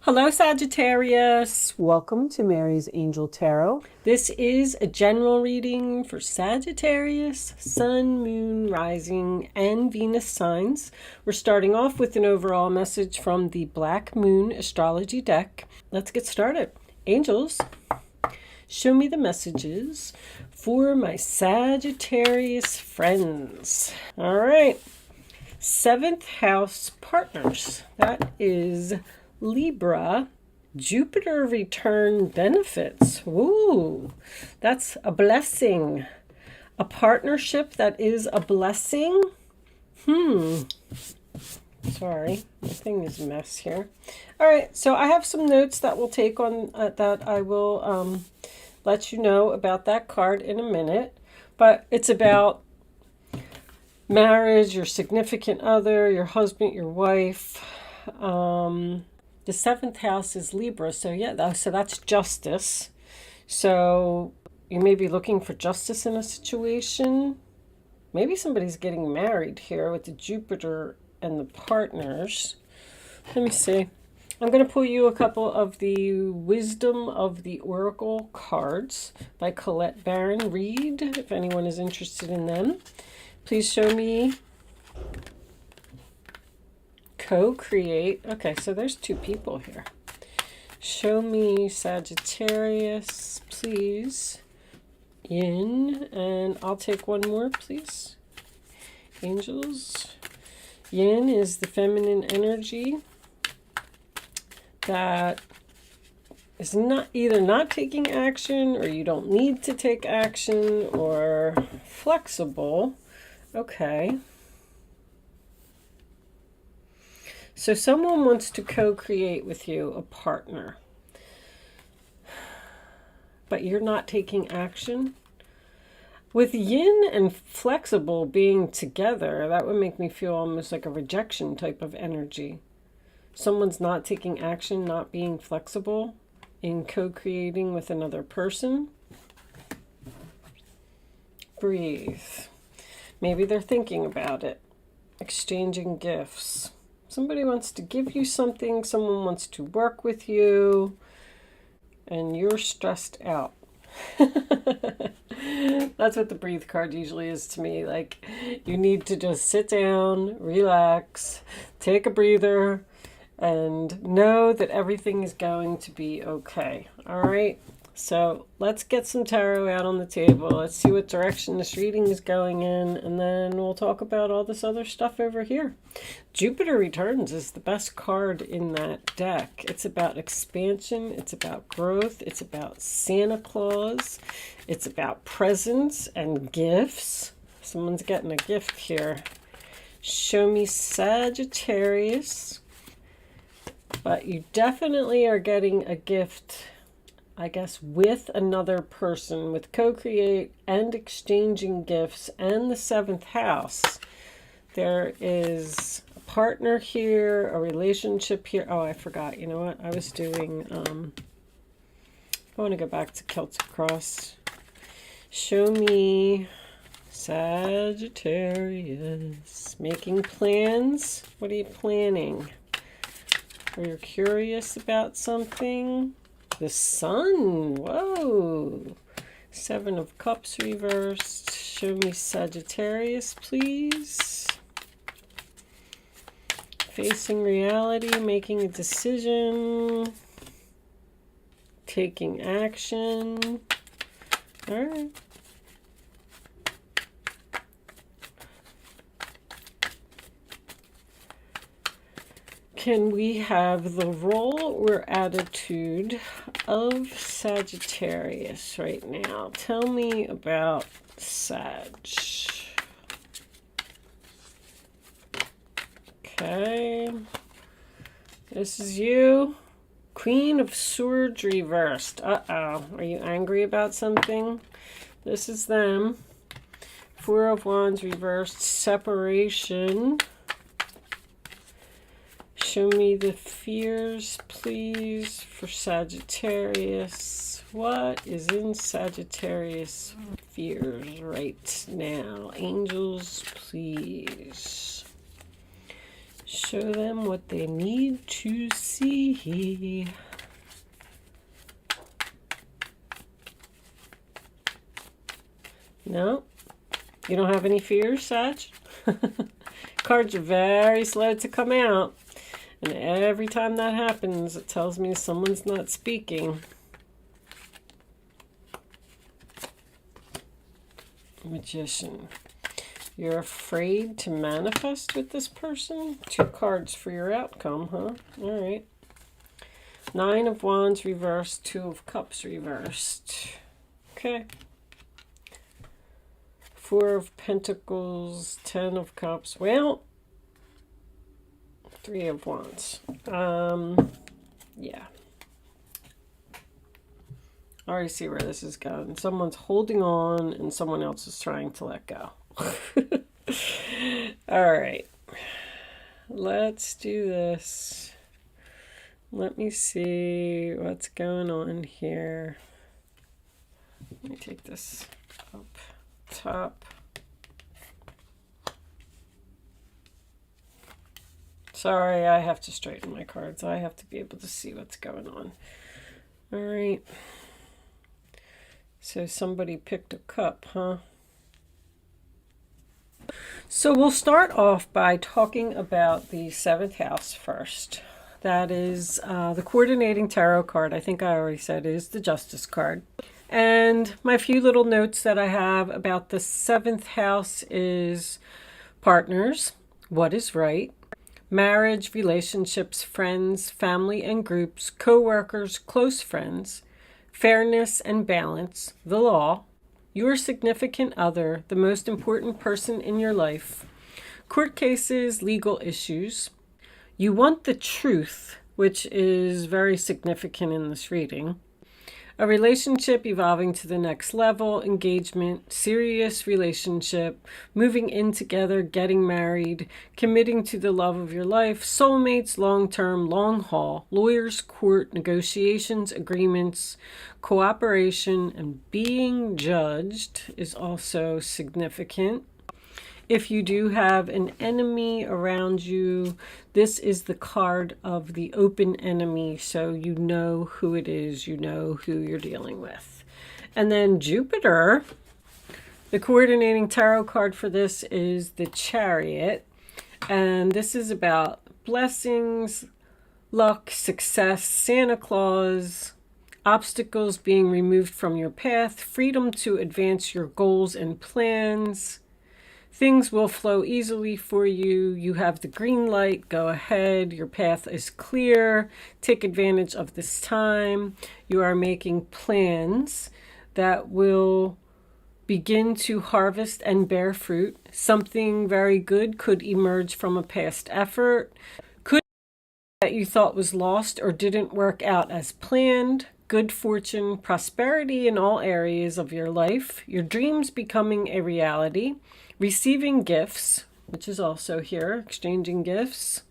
Hello, Sagittarius. Welcome to Mary's Angel Tarot. This is a general reading for Sagittarius, Sun, Moon, Rising, and Venus signs. We're starting off with an overall message from the Black Moon astrology deck. Let's get started. Angels, show me the messages for my Sagittarius friends. All right. 7th house partners. That is Libra, Jupiter return benefits. Ooh, that's a blessing. A partnership that is a blessing. Sorry, my thing is a mess here. All right, so I have some notes that we'll take on that I will let you know about that card in a minute. But it's about marriage, your significant other, your husband, your wife. The 7th house is Libra, so yeah, so that's justice. So you may be looking for justice in a situation. Maybe somebody's getting married here with the Jupiter and the partners. Let me see. I'm going to pull you a couple of the Wisdom of the Oracle cards by Colette Baron Reed, if anyone is interested in them. Please show me co-create. Okay, so there's two people here. Show me Sagittarius, please. Yin, and I'll take one more, please. Angels. Yin is the feminine energy that is either not taking action, or you don't need to take action, or flexible. Okay. So someone wants to co-create with you, a partner, but you're not taking action. With yin and flexible being together, that would make me feel almost like a rejection type of energy. Someone's not taking action, not being flexible in co-creating with another person. Breathe. Maybe they're thinking about it. Exchanging gifts. Somebody wants to give you something, someone wants to work with you, and you're stressed out. That's what the breathe card usually is to me. Like, you need to just sit down, relax, take a breather, and know that everything is going to be okay. All right? So let's get some tarot out on the table. Let's see what direction this reading is going in, and then we'll talk about all this other stuff over here. Jupiter Returns is the best card in that deck. It's about expansion. It's about growth. It's about Santa Claus. It's about presents and gifts. Someone's getting a gift here. Show me Sagittarius. But you definitely are getting a gift, I guess, with another person, with co-create and exchanging gifts and the 7th house. There is a partner here, a relationship here. Oh, I forgot. You know what? I was doing, I want to go back to Celtic Cross. Show me Sagittarius. Making plans. What are you planning? Or you're curious about something? The Sun. Whoa. 7 of Cups reversed. Show me Sagittarius, please. Facing reality, making a decision, taking action. All right. Can we have the role or attitude of Sagittarius right now? Tell me about Sag. Okay. This is you. Queen of Swords reversed. Uh-oh. Are you angry about something? This is them. 4 of Wands reversed. Separation. Show me the fears, please, for Sagittarius. What is in Sagittarius fears right now? Angels, please. Show them what they need to see. No? You don't have any fears, Sag? Cards are very slow to come out. And every time that happens, it tells me someone's not speaking. Magician. You're afraid to manifest with this person? 2 cards for your outcome, huh? All right. 9 of Wands reversed, 2 of Cups reversed. Okay. 4 of Pentacles, 10 of Cups. Well, 3 of Wands. Yeah. I already see where this is going. Someone's holding on and someone else is trying to let go. All right. Let's do this. Let me see what's going on here. Let me take this up top. Sorry, I have to straighten my cards. I have to be able to see what's going on. All right. So somebody picked a cup, huh? So we'll start off by talking about the 7th house first. That is the coordinating tarot card. I think I already said it is the Justice card. And my few little notes that I have about the 7th house is partners, what is right, marriage, relationships, friends, family and groups, co-workers, close friends, fairness and balance, the law, your significant other, the most important person in your life, court cases, legal issues. You want the truth, which is very significant in this reading. A relationship evolving to the next level, engagement, serious relationship, moving in together, getting married, committing to the love of your life, soulmates, long-term, long haul, lawyers, court, negotiations, agreements, cooperation, and being judged is also significant. If you do have an enemy around you, this is the card of the open enemy, so you know who it is, you know who you're dealing with. And then Jupiter, the coordinating tarot card for this is the Chariot, and this is about blessings, luck, success, Santa Claus, obstacles being removed from your path, freedom to advance your goals and plans. Things will flow easily for you. You have the green light. Go ahead. Your path is clear. Take advantage of this time. You are making plans that will begin to harvest and bear fruit. Something very good could emerge from a past effort. Could be that you thought was lost or didn't work out as planned. Good fortune, prosperity in all areas of your life. Your dreams becoming a reality. Receiving gifts, which is also here, exchanging gifts.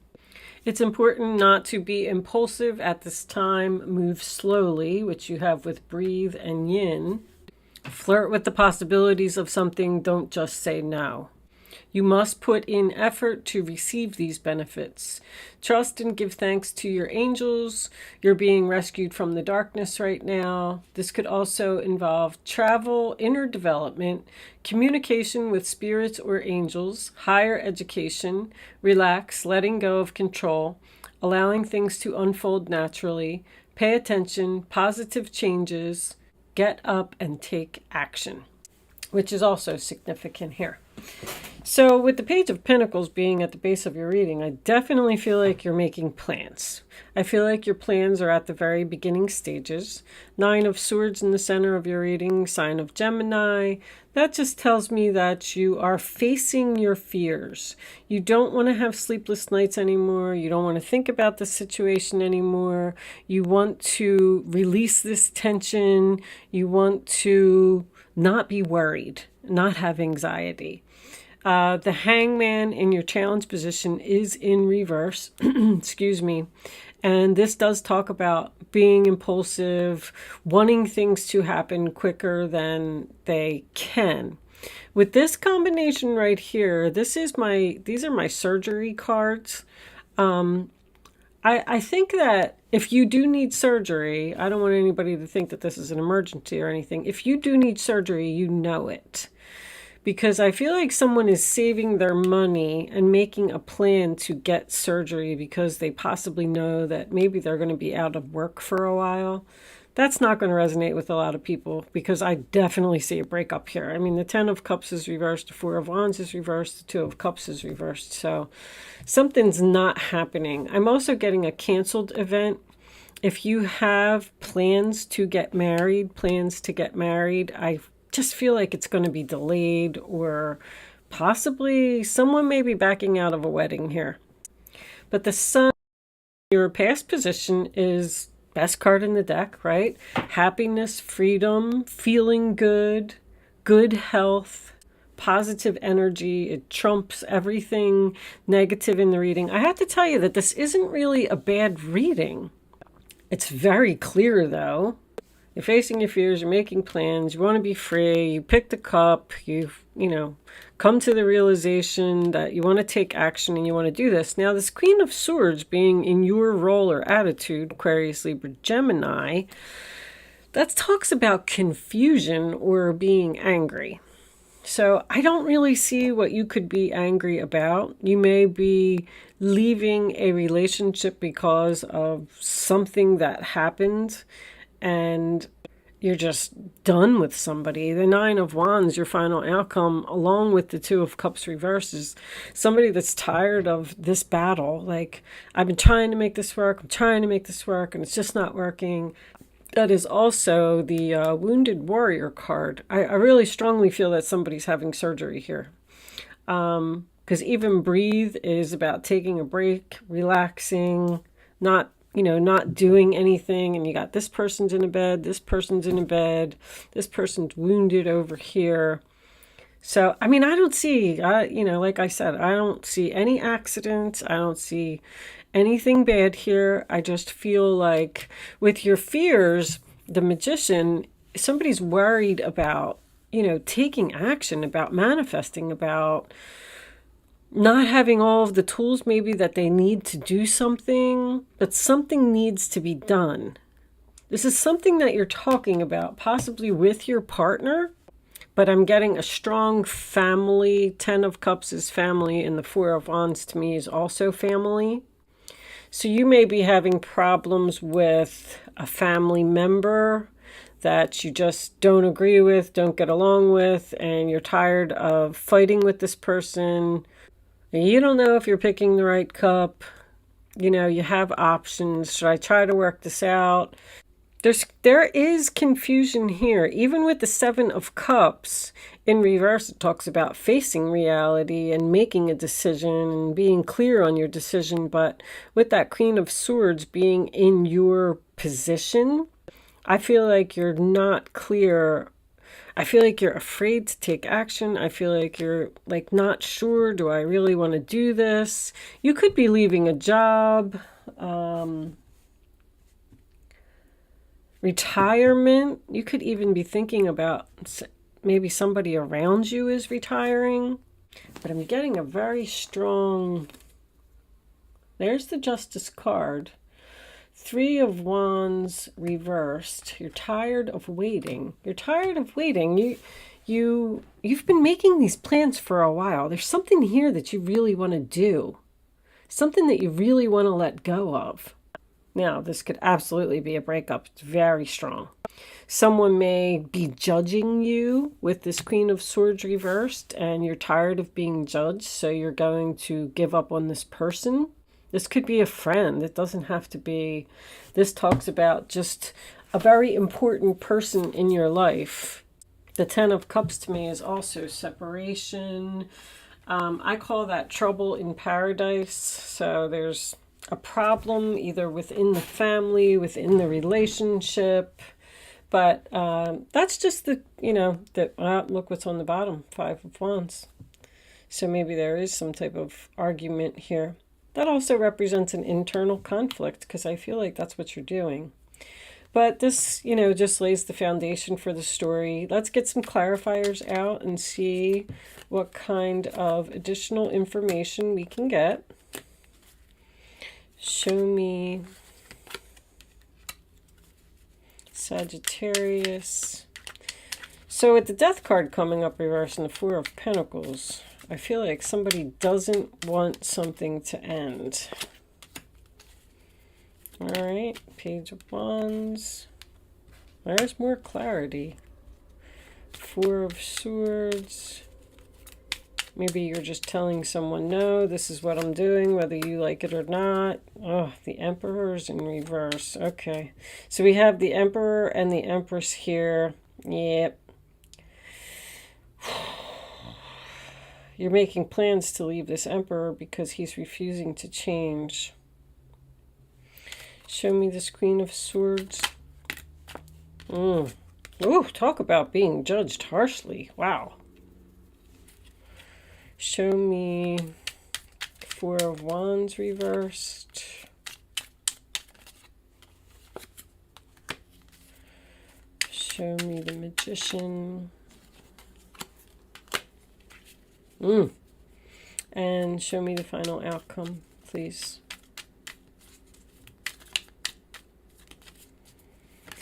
It's important not to be impulsive at this time. Move slowly, which you have with breathe and yin. Flirt with the possibilities of something. Don't just say no. You must put in effort to receive these benefits. Trust and give thanks to your angels. You're being rescued from the darkness right now. This could also involve travel, inner development, communication with spirits or angels, higher education, relax, letting go of control, allowing things to unfold naturally, pay attention, positive changes, get up and take action, which is also significant here. So with the Page of Pentacles being at the base of your reading, I definitely feel like you're making plans. I feel like your plans are at the very beginning stages. 9 of Swords in the center of your reading, sign of Gemini. That just tells me that you are facing your fears. You don't want to have sleepless nights anymore. You don't want to think about the situation anymore. You want to release this tension. You want to not be worried, not have anxiety. The Hangman in your challenge position is in reverse, excuse me, and this does talk about being impulsive, wanting things to happen quicker than they can. With this combination right here, these are my surgery cards. I think that if you do need surgery, I don't want anybody to think that this is an emergency or anything. If you do need surgery, you know it. Because I feel like someone is saving their money and making a plan to get surgery because they possibly know that maybe they're going to be out of work for a while. That's not going to resonate with a lot of people because I definitely see a breakup here. I mean, the Ten of Cups is reversed, the Four of Wands is reversed, the Two of Cups is reversed. So something's not happening. I'm also getting a canceled event. If you have plans to get married, I just feel like it's going to be delayed, or possibly someone may be backing out of a wedding here. But the Sun, your past position, is best card in the deck, right? Happiness, freedom, feeling good, good health, positive energy. It trumps everything negative in the reading. I have to tell you that this isn't really a bad reading. It's very clear, though. You're facing your fears, you're making plans, you want to be free, you pick the cup, you've, come to the realization that you want to take action and you want to do this. Now, this Queen of Swords being in your role or attitude, Aquarius, Libra, Gemini, that talks about confusion or being angry. So I don't really see what you could be angry about. You may be leaving a relationship because of something that happened, and you're just done with somebody. The Nine of Wands, your final outcome, along with the Two of Cups reversed, is somebody that's tired of this battle. Like, I've been trying to make this work, and it's just not working. That is also the Wounded Warrior card. I really strongly feel that somebody's having surgery here. Because even Breathe is about taking a break, relaxing, not doing anything. And you got this person's in a bed, this person's wounded over here. So, I mean, I don't see, like I said, I don't see any accidents. I don't see anything bad here. I just feel like with your fears, the Magician, somebody's worried about, taking action, about manifesting, about not having all of the tools maybe that they need to do something, but something needs to be done. This is something that you're talking about, possibly with your partner, but I'm getting a strong family. Ten of Cups is family, and the Four of Wands to me is also family. So you may be having problems with a family member that you just don't agree with, don't get along with, and you're tired of fighting with this person. You don't know if you're picking the right cup. You have options. Should I try to work this out? There is confusion here. Even with the Seven of Cups in reverse, it talks about facing reality and making a decision and being clear on your decision. But with that Queen of Swords being in your position, I feel like you're not clear. I feel like you're afraid to take action. I feel like you're not sure. Do I really want to do this? You could be leaving a job. Retirement. You could even be thinking about maybe somebody around you is retiring. But I'm getting a very strong... There's the Justice card. Three of Wands reversed. You're tired of waiting. You've been making these plans for a while. There's something here that you really want to do. Something that you really want to let go of. Now, this could absolutely be a breakup. It's very strong. Someone may be judging you with this Queen of Swords reversed, and you're tired of being judged, so you're going to give up on this person. This could be a friend. It doesn't have to be. This talks about just a very important person in your life. The Ten of Cups to me is also separation. I call that trouble in paradise. So there's a problem either within the family, within the relationship. But that's just look what's on the bottom, Five of Wands. So maybe there is some type of argument here. That also represents an internal conflict because I feel like that's what you're doing. But this, just lays the foundation for the story. Let's get some clarifiers out and see what kind of additional information we can get. Show me Sagittarius. So with the Death card coming up reverse and the Four of Pentacles, I feel like somebody doesn't want something to end. All right, Page of Wands. There's more clarity. Four of Swords. Maybe you're just telling someone, no, this is what I'm doing, whether you like it or not. Oh, the Emperor's in reverse. Okay. So we have the Emperor and the Empress here. Yep. You're making plans to leave this Emperor because he's refusing to change. Show me this Queen of Swords. Ooh, talk about being judged harshly. Wow. Show me Four of Wands reversed. Show me the Magician. And show me the final outcome, please.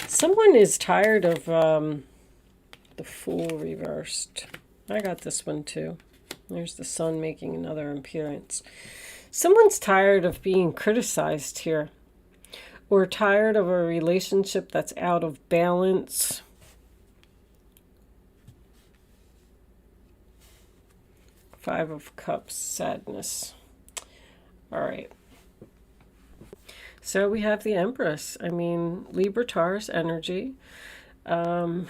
Someone is tired of the Fool reversed. I got this one too. There's the Sun making another appearance. Someone's tired of being criticized here, or tired of a relationship that's out of balance. Five of Cups, sadness. All right. So we have the Empress. I mean, Libra Taurus energy.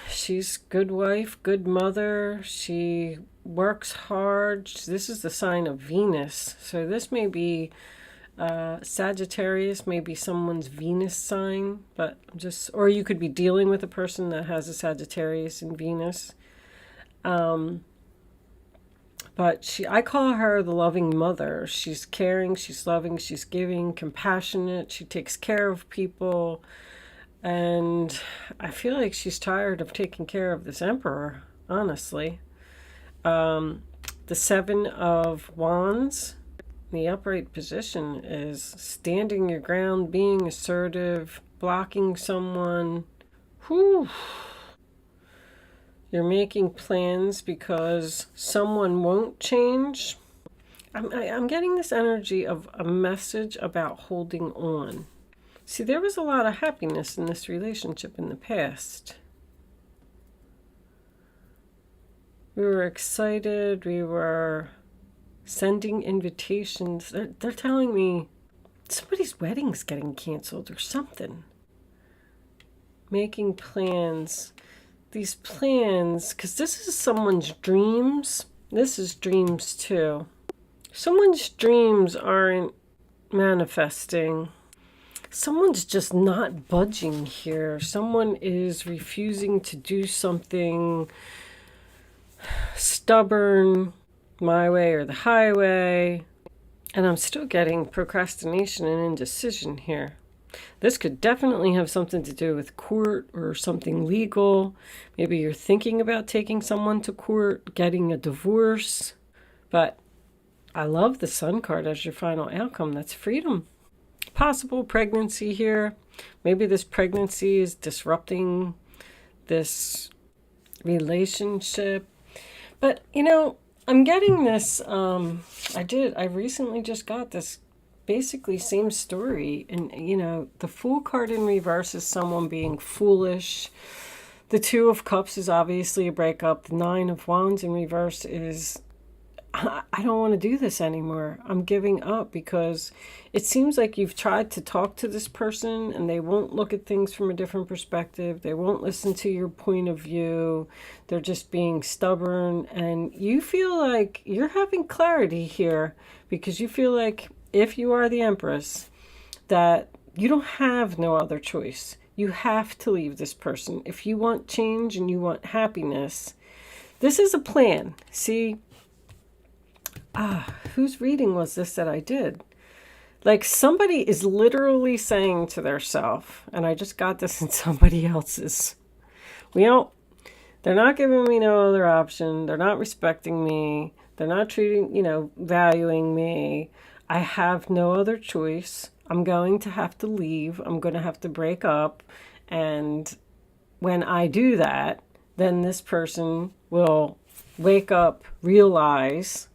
She's good wife, good mother. She works hard. This is the sign of Venus. So this may be Sagittarius, maybe someone's Venus sign, but or you could be dealing with a person that has a Sagittarius in Venus. But I call her the loving mother. She's caring, she's loving, she's giving, compassionate. She takes care of people. And I feel like she's tired of taking care of this Emperor, honestly. The Seven of Wands, the upright position, is standing your ground, being assertive, blocking someone. Whew. You're making plans because someone won't change. I'm getting this energy of a message about holding on. See, there was a lot of happiness in this relationship in the past. We were excited. We were sending invitations. They're telling me somebody's wedding's getting canceled or something. Making plans. These plans, because this is someone's dreams. This is dreams too. Someone's dreams aren't manifesting. Someone's just not budging here. Someone is refusing to do something, stubborn, my way or the highway. And I'm still getting procrastination and indecision here. This could definitely have something to do with court or something legal. Maybe you're thinking about taking someone to court, getting a divorce. But I love the Sun card as your final outcome. That's freedom. Possible pregnancy here. Maybe this pregnancy is disrupting this relationship. But, I'm getting this. I recently just got this. Basically same story. And the Fool card in reverse is someone being foolish. The Two of Cups is obviously a breakup. The Nine of Wands in reverse is I don't want to do this anymore. I'm giving up because it seems like you've tried to talk to this person and they won't look at things from a different perspective. They won't listen to your point of view. They're just being stubborn, and you feel like you're having clarity here because you feel like if you are the Empress, that you don't have no other choice. You have to leave this person. If you want change and you want happiness, this is a plan. See, whose reading was this that I did? Like somebody is literally saying to their self, and I just got this in somebody else's, well, they're not giving me no other option. They're not respecting me. They're not treating, valuing me. I have no other choice. I'm going to have to leave. I'm going to have to break up. And when I do that, then this person will wake up, realize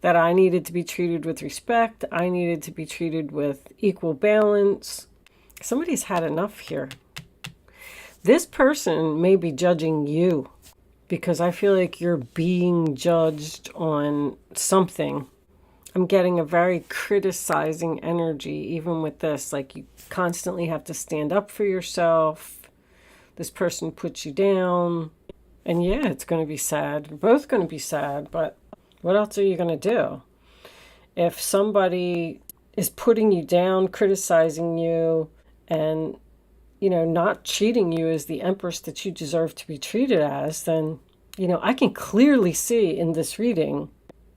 that I needed to be treated with respect. I needed to be treated with equal balance. Somebody's had enough here. This person may be judging you because I feel like you're being judged on something. I'm getting a very criticizing energy even with this. Like you constantly have to stand up for yourself. This person puts you down. And yeah, it's going to be sad. We're both going to be sad, but what else are you going to do? If somebody is putting you down, criticizing you, and, not treating you as the empress that you deserve to be treated as, then, I can clearly see in this reading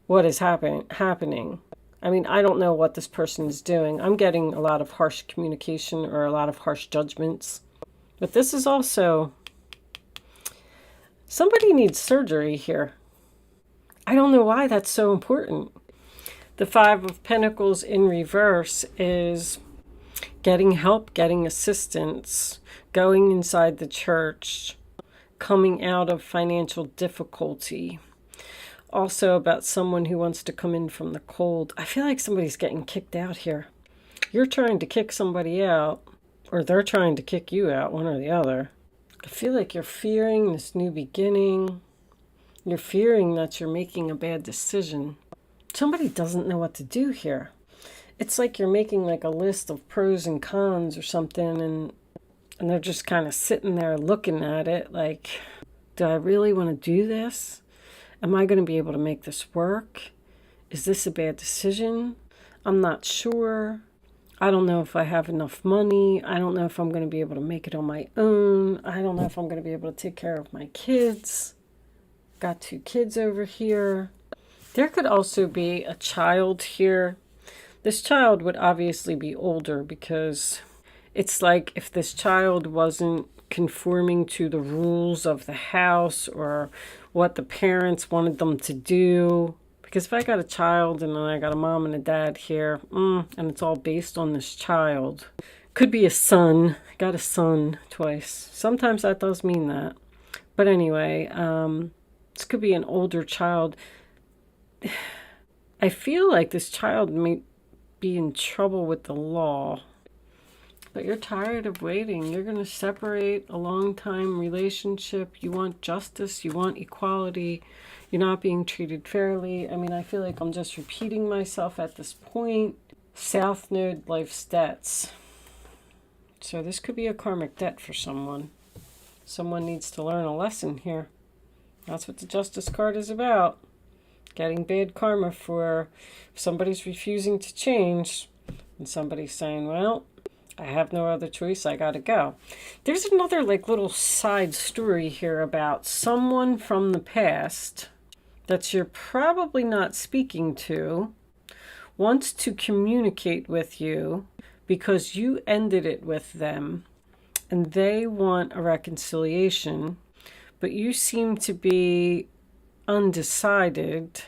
what is happening. I mean, I don't know what this person is doing. I'm getting a lot of harsh communication or a lot of harsh judgments. But this is also, somebody needs surgery here. I don't know why that's so important. The Five of Pentacles in reverse is getting help, getting assistance, going inside the church, coming out of financial difficulty. Also about someone who wants to come in from the cold. I feel like somebody's getting kicked out here. You're trying to kick somebody out, or they're trying to kick you out, one or the other. I feel like you're fearing this new beginning. You're fearing that you're making a bad decision. Somebody doesn't know what to do here. It's like you're making like a list of pros and cons or something, and they're just kind of sitting there looking at it like, do I really want to do this? Am I going to be able to make this work? Is this a bad decision? I'm not sure. I don't know if I have enough money. I don't know if I'm going to be able to make it on my own. I don't know if I'm going to be able to take care of my kids. Got 2 kids over here. There could also be a child here. This child would obviously be older because it's like if this child wasn't conforming to the rules of the house or what the parents wanted them to do. Because if I got a child and then I got a mom and a dad here, and it's all based on this child. Could be a son. Got a son twice. Sometimes that does mean that. But anyway, this could be an older child. I feel like this child may be in trouble with the law. But you're tired of waiting. You're going to separate a long-time relationship. You want justice. You want equality. You're not being treated fairly. I mean, I feel like I'm just repeating myself at this point. South Node, life's debts. So this could be a karmic debt for someone. Someone needs to learn a lesson here. That's what the Justice card is about. Getting bad karma for if somebody's refusing to change and somebody's saying, well, I have no other choice. I got to go. There's another little side story here about someone from the past that you're probably not speaking to wants to communicate with you because you ended it with them and they want a reconciliation, but you seem to be undecided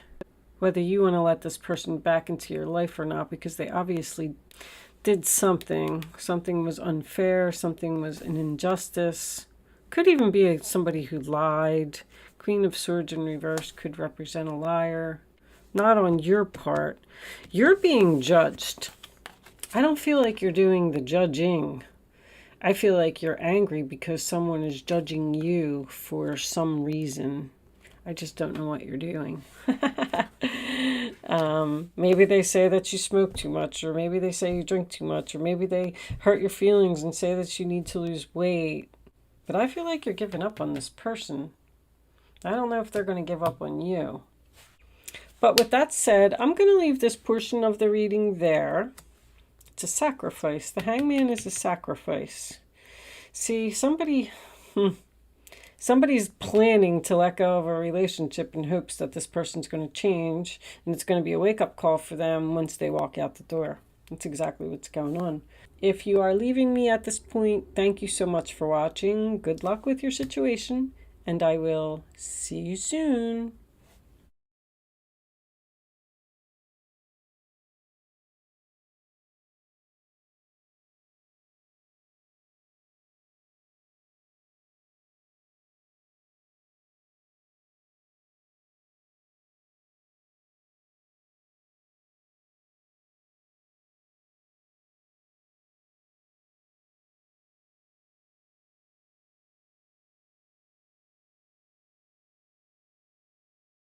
whether you want to let this person back into your life or not, because they obviously did something. Something was unfair. Something was an injustice. Could even be somebody who lied. Queen of Swords in reverse could represent a liar. Not on your part. You're being judged. I don't feel like you're doing the judging. I feel like you're angry because someone is judging you for some reason. I just don't know what you're doing. Maybe they say that you smoke too much, or maybe they say you drink too much, or maybe they hurt your feelings and say that you need to lose weight. But I feel like you're giving up on this person. I don't know if they're going to give up on you. But with that said, I'm going to leave this portion of the reading there. It's a sacrifice. The Hangman is a sacrifice. See, somebody's planning to let go of a relationship in hopes that this person's going to change, and it's going to be a wake-up call for them once they walk out the door. That's exactly what's going on. If you are leaving me at this point, thank you so much for watching. Good luck with your situation, and I will see you soon.